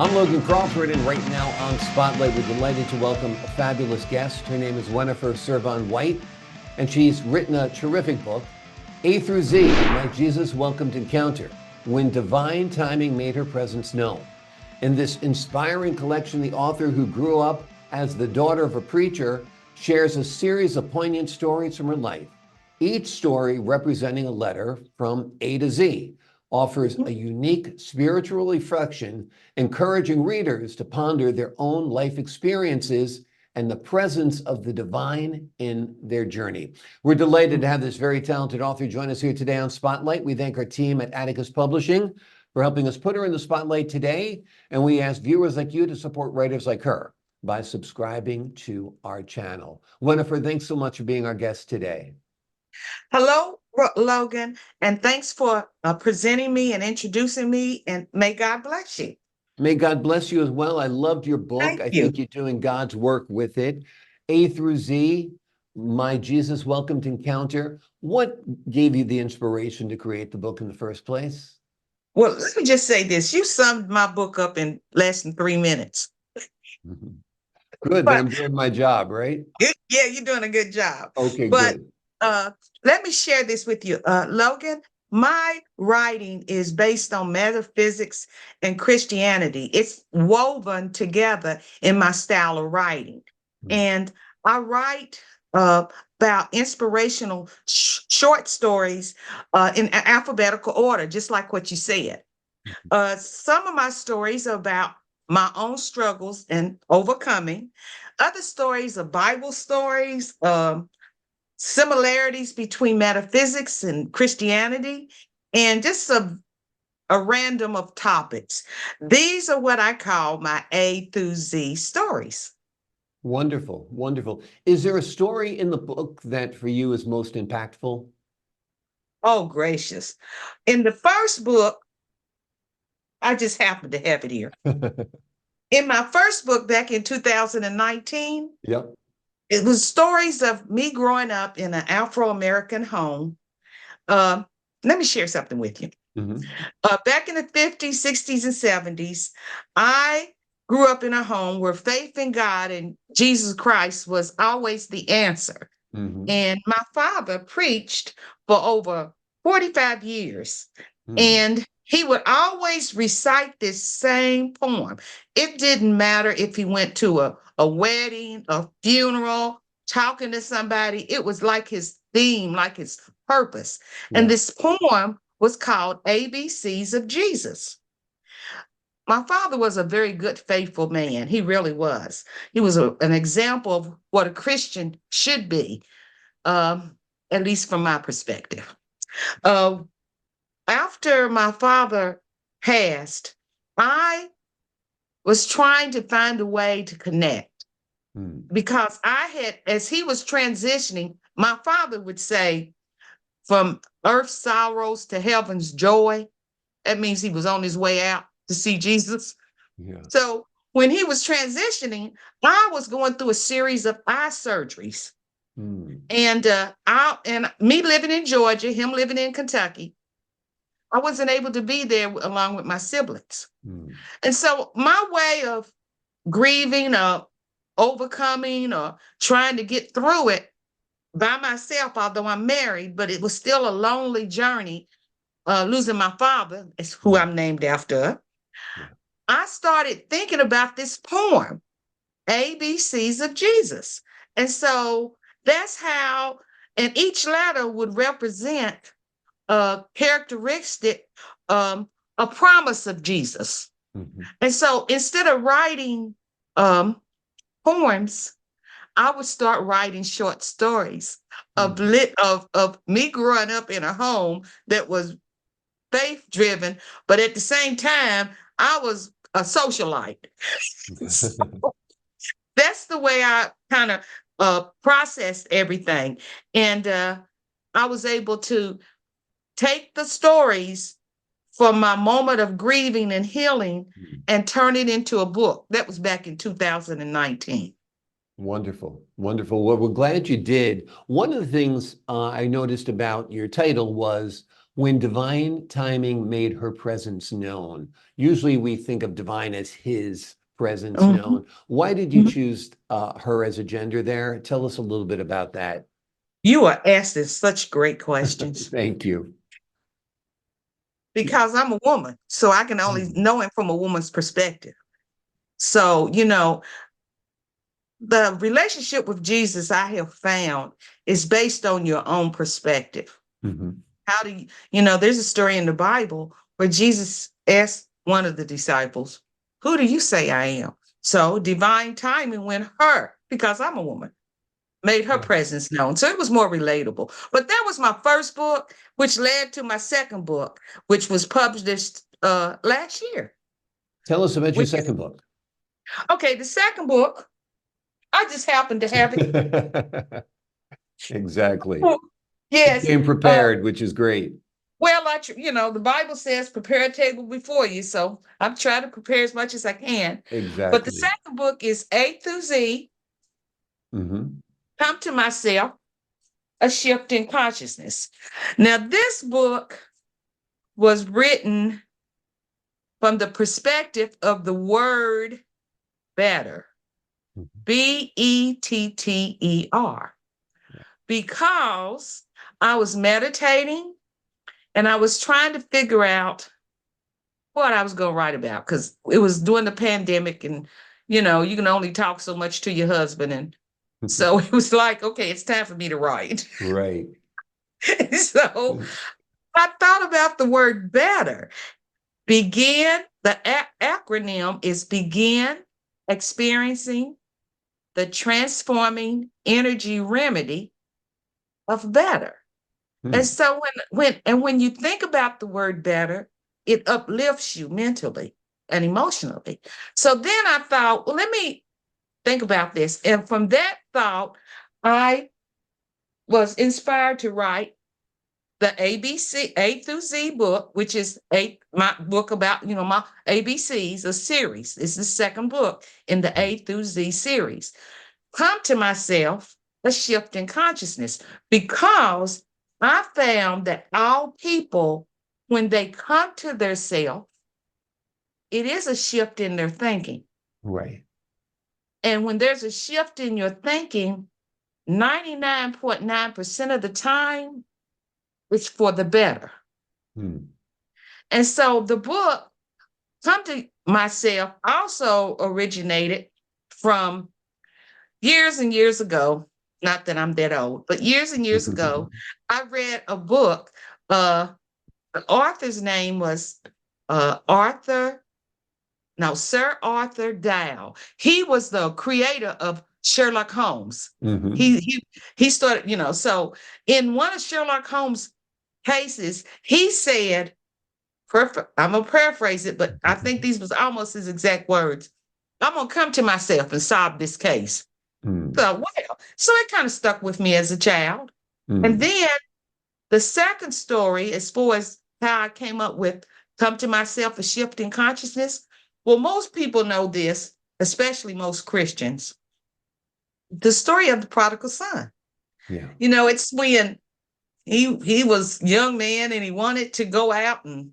I'm Logan Crawford, and right now on Spotlight, we're delighted to welcome a fabulous guest. Her name is Wenefer Servon White, and she's written a terrific book, A through Z, My Jesus Welcomed Encounter, When Divine Timing Made Her Presence Known. In this inspiring collection, the author, who grew up as the daughter of a preacher, shares a series of poignant stories from her life. Each story representing a letter from A to Z, offers a unique spiritual reflection, encouraging readers to ponder their own life experiences and the presence of the divine in their journey. We're delighted to have this very talented author join us here today on Spotlight. We thank our team at Atticus Publishing for helping us put her in the spotlight today, and we ask viewers like you to support writers like her by subscribing to our channel. Wenefer, thanks so much for being our guest today. Hello, Logan, and thanks for presenting me and introducing me, and may God bless you. May God bless you as well. I loved your book. Thank I you. think you're doing God's work with it. A through Z, My Jesus Welcomed Encounter. What gave you the inspiration to create the book in the first place? Well, let me just say this. You summed my book up in less than 3 minutes. Good, then But I'm doing my job, right? yeah, you're doing a good job. Okay, But good. let me share this with you. Logan, my writing is based on metaphysics and Christianity. It's woven together in my style of writing. And I write about inspirational short stories in alphabetical order, just like what you said. Some of my stories are about my own struggles and overcoming. Other stories are Bible stories, similarities between metaphysics and Christianity, and just a random of topics. These are what I call my A through Z stories. Wonderful, wonderful. Is there a story in the book that for you is most impactful? Oh, gracious. In the first book, I just happened to have it here. In my first book back in 2019, Yep. it was stories of me growing up in an Afro-American home. Uh, Let me share something with you. Back in the 50s, 60s, and 70s, I grew up in a home where faith in God and Jesus Christ was always the answer. And my father preached for over 45 years. And he would always recite this same poem. It didn't matter if he went to a wedding, a funeral, talking to somebody. It was like his theme, like his purpose. And this poem was called ABCs of Jesus. My father was a very good, faithful man. He really was. He was an example of what a Christian should be, at least from my perspective. Uh, After my father passed, I was trying to find a way to connect because I had, as he was transitioning, my father would say, from earth's sorrows to heaven's joy. That means he was on his way out to see Jesus. Yeah. So when he was transitioning, I was going through a series of eye surgeries. And me living in Georgia, him living in Kentucky, I wasn't able to be there along with my siblings. And so my way of grieving or overcoming or trying to get through it by myself, although I'm married, but it was still a lonely journey, losing my father, is who I'm named after. I started thinking about this poem, ABCs of Jesus. And so that's how, and each letter would represent a characteristic, a promise of Jesus. And so instead of writing poems, I would start writing short stories of me growing up in a home that was faith driven, but at the same time, I was a socialite. So that's the way I kind of processed everything. And I was able to take the stories from my moment of grieving and healing and turn it into a book. That was back in 2019. Wonderful, wonderful. Well, we're glad you did. One of the things I noticed about your title was when divine timing made her presence known. Usually we think of divine as his presence Mhm, known. Why did you mhm. choose her as a gender there? Tell us a little bit about that. You are asking such great questions Thank you. because I'm a woman, so I can only Mhm. know it from a woman's perspective. So, the relationship with Jesus I have found is based on your own perspective. Mhm. How do there's a story in the Bible where Jesus asked one of the disciples, "Who do you say I am?" So divine timing went her, because I'm a woman, made her Yeah. presence known. So it was more relatable. But that was my first book, which led to my second book, which was published last year. Tell us about your Which is second book. okay, the second book, I just happened to have it. Exactly. You Yes. came prepared, which is great. Well, the Bible says prepare a table before you. So I'm trying to prepare as much as I can. But the Exactly. second book is A through Z, Hmm. Come to Myself, A Shift in Consciousness. Now, this book was written from the perspective of the word better, Better, because I was meditating and I was trying to figure out what I was going to write about because it was during the pandemic and, you can only talk so much to your husband. And so it was like, okay, it's time for me to write. Right. So I thought about the word better. The acronym is begin experiencing the transforming energy remedy of better. And Hmm. so when you think about the word better, it uplifts you mentally and emotionally. So then I thought, well, let me think about this. And from that thought, I was inspired to write the ABC A through Z book, which is my book about, my ABCs, a series. It's the second book in the A through Z series. Come to Myself, a shift in consciousness, because I found that all people, when they come to their self, it is a shift in their thinking. Right. And when there's a shift in your thinking, 99.9% of the time, it's for the better. Hmm. And so the book, Come to Myself, also originated from years and years ago. Not that I'm that old, but years and years ago, I read a book. The author's name was Arthur, no, Sir Arthur Dow. He was the creator of Sherlock Holmes. Hmm. He started, so in one of Sherlock Holmes' cases, he said, I'm gonna paraphrase it, but I think these was almost his exact words. I'm gonna come to myself and solve this case. Hmm. So, well, so it kind of stuck with me as a child. And Hmm. then the second story, as far as how I came up with Come to Myself, a shift in consciousness. Well, most people know this, especially most Christians. The story of the prodigal son. Yeah. It's when he was a young man and he wanted to go out and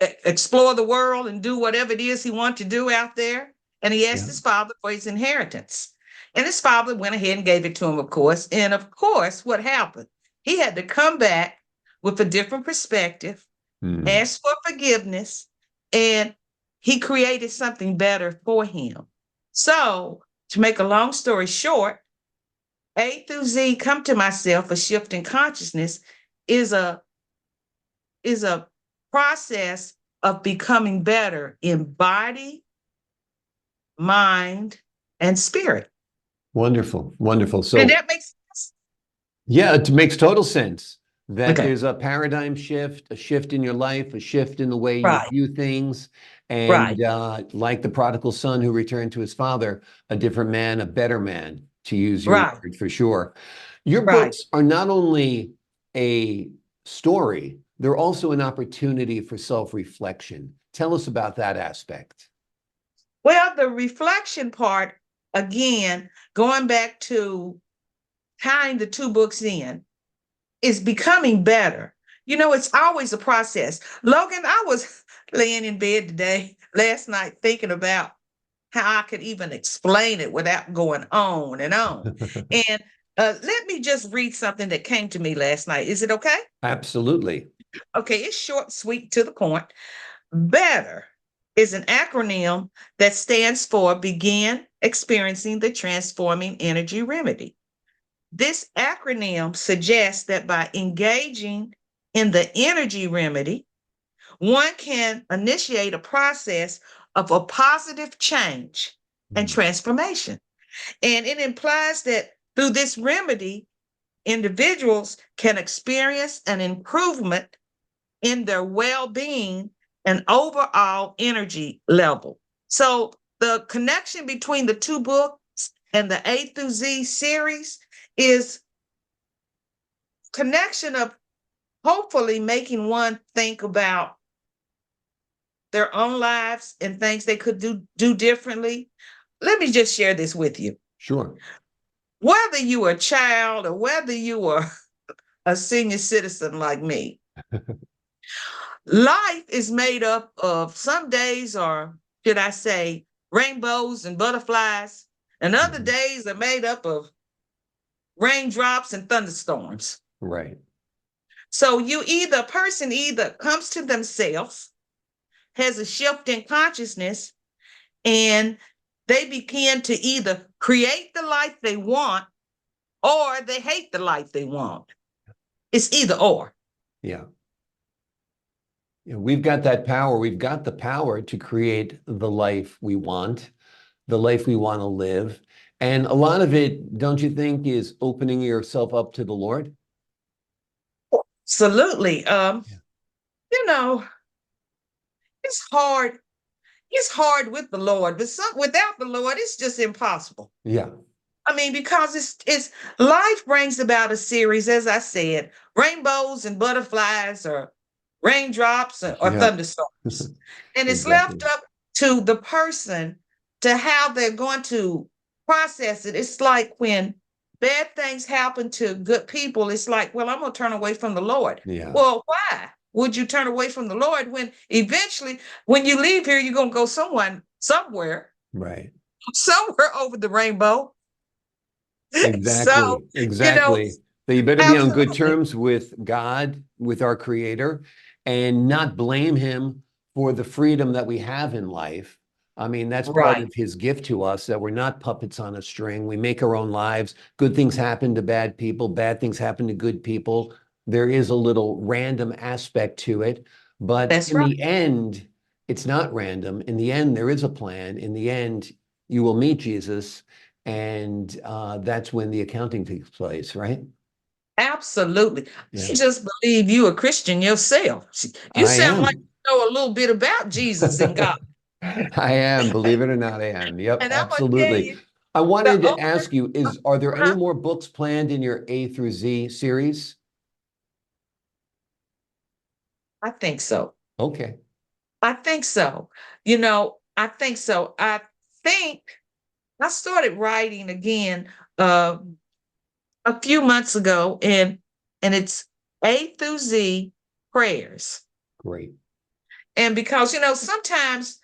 explore the world and do whatever it is he wanted to do out there. And he asked Yeah. his father for his inheritance. And his father went ahead and gave it to him, of course. And of course, what happened? He had to come back with a different perspective, Hmm. ask for forgiveness, and he created something better for him. So, to make a long story short, A through Z, Come to Myself, a shift in consciousness, is a is a process of becoming better in body, mind, and spirit. Wonderful. Wonderful. Did So that make sense? yeah, it makes total sense that Okay. there's a paradigm shift, a shift in your life, a shift in the way you Right. view things. Right. And like the prodigal son who returned to his father, a different man, a better man, to use your Right. word for sure. Your Right. books are not only a story, they're also an opportunity for self-reflection. Tell us about that aspect. Well, the reflection part, again, going back to tying the two books in, is becoming better. It's always a process. Logan, I was laying in bed last night, thinking about how I could even explain it without going on and on. And let me just read something that came to me last night. Is it okay? Absolutely. Okay, it's short, sweet, to the point. Better is an acronym that stands for Begin Experiencing the Transforming Energy Remedy. This acronym suggests that by engaging in the energy remedy, one can initiate a process of a positive change and transformation. And it implies that through this remedy, individuals can experience an improvement in their well-being and overall energy level. So the connection between the two books and the A through Z series is connection of hopefully making one think about their own lives and things they could do differently. Let me just share this with you. Sure. Whether you are a child or whether you are a senior citizen like me, life is made up of some days, or should I say, rainbows and butterflies, and other days are made up of raindrops and thunderstorms. Right. So a person either comes to themselves, has a shift in consciousness, and they begin to either create the life they want or they hate the life they want. It's either or. Yeah. We've got that power. We've got the power to create the life we want, the life we want to live. And a lot of it, don't you think, is opening yourself up to the Lord? Absolutely. You know, it's hard. It's hard with the Lord, but without the Lord, it's just impossible. Yeah. I mean, because it's life brings about a series, as I said, rainbows and butterflies, or raindrops, or Yeah. thunderstorms. And it's Exactly. left up to the person to how they're going to process it. It's like when bad things happen to good people, it's like, well, I'm going to turn away from the Lord. Yeah. Well, why would you turn away from the Lord when eventually, when you leave here, you're going to go somewhere, Right. somewhere over the rainbow. So, Exactly. Exactly. So you better be on good absolutely. terms with God, with our Creator, and not blame Him for the freedom that we have in life. I mean, that's part Right. of His gift to us, that we're not puppets on a string. We make our own lives. Good things happen to bad people, bad things happen to good people. There is a little random aspect to it, but That's in right. the end, it's not random. In the end, there is a plan. In the end, you will meet Jesus. And that's when the accounting takes place, right? Absolutely. Yeah. I just believe you a Christian yourself. You I sound like am. you know a little bit about Jesus and God. I am, believe it or not, I am. Yep, And I'm gonna tell absolutely. you, I the wanted to older, ask you, are there any uh-huh, more books planned in your A through Z series? I think so. Okay. I think so. I think so. I think I started writing again uh, a few months ago, and it's A through Z prayers. Great. And because sometimes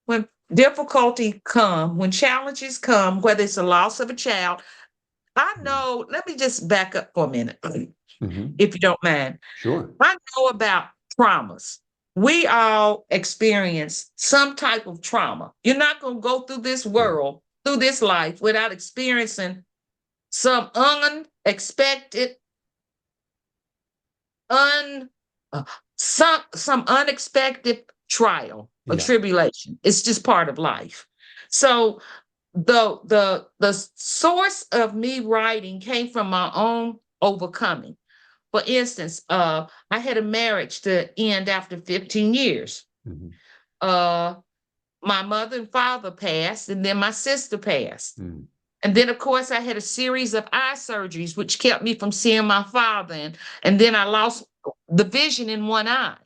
when difficulty come, when challenges come, whether it's a loss of a child, I know, let me just back up for a minute, Mm-hmm. if you don't mind. Sure. I know about traumas. We all experience some type of trauma. You're not going to go through this Yeah. world, through this life, without experiencing some unexpected, un uh, some unexpected trial or Yeah. tribulation. It's just part of life. So the source of me writing came from my own overcoming. For instance, I had a marriage to end after 15 years. Mm-hmm. Uh, my mother and father passed, and then my sister passed. Mm-hmm. And then, of course, I had a series of eye surgeries, which kept me from seeing my father. And then I lost the vision in one eye.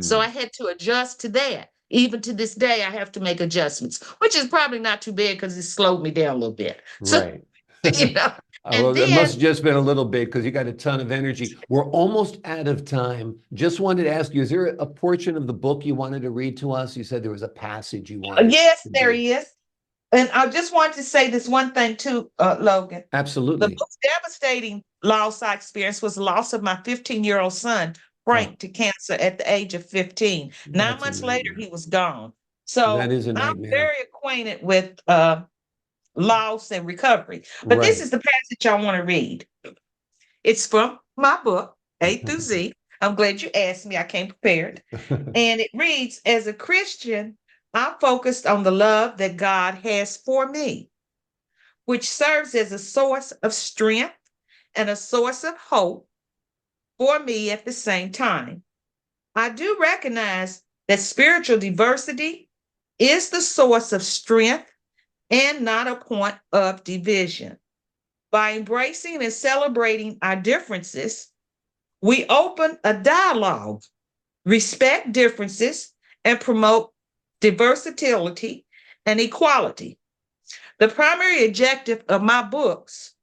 So I had to adjust to that. Even to this day, I have to make adjustments, which is probably not too bad because it slowed me down a little bit. So, Right. you know, and Well, it then must have just been a little bit because you got a ton of energy. We're almost out of time. Just wanted to ask you, is there a portion of the book you wanted to read to us? You said there was a passage you wanted yes, to there do. is. And I just wanted to say this one thing too, Logan. The Absolutely. most devastating loss I experienced was the loss of my 15-year-old son, Oh, Frank, to cancer at the age of 15. Nine that's a months later, nightmare. he was gone. That So is a I'm nightmare. very acquainted with loss and recovery. But this Right. is the passage I want to read. It's from my book, A through Z. I'm glad you asked me. I came prepared. And it reads, as a Christian, I'm focused on the love that God has for me, which serves as a source of strength and a source of hope for me at the same time. I do recognize that spiritual diversity is the source of strength and not a point of division. By embracing and celebrating our differences, we open a dialogue, respect differences, and promote versatility and equality. The primary objective of my books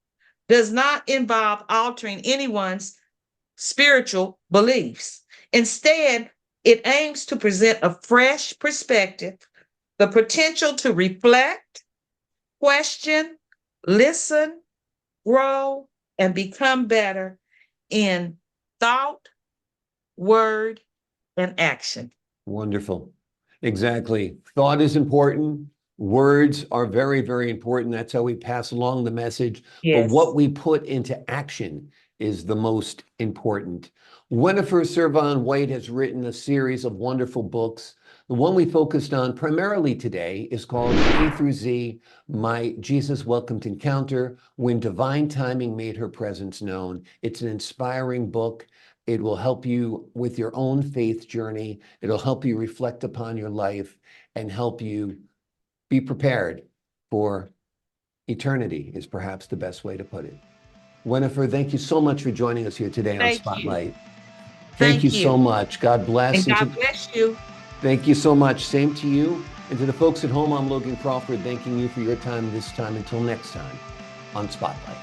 does not involve altering anyone's spiritual beliefs. Instead, it aims to present a fresh perspective, the potential to reflect, question, listen, grow, and become better in thought, word, and action. Wonderful. Exactly. Thought is important. Words are very, very important. That's how we pass along the message. But what Yes. we put into action is the most important. Wenefer Servon White has written a series of wonderful books. The one we focused on primarily today is called A through Z, My Jesus Welcomed Encounter, When Divine Timing Made Her Presence Known. It's an inspiring book. It will help you with your own faith journey. It'll help you reflect upon your life and help you be prepared for eternity, is perhaps the best way to put it. Wenefer, thank you so much for joining us here today on Thank you. Spotlight. Thank you Thank so you. much. God bless. And God bless you. Thank you so much. Same to you. And to the folks at home, I'm Logan Crawford, thanking you for your time this time. Until next time on Spotlight.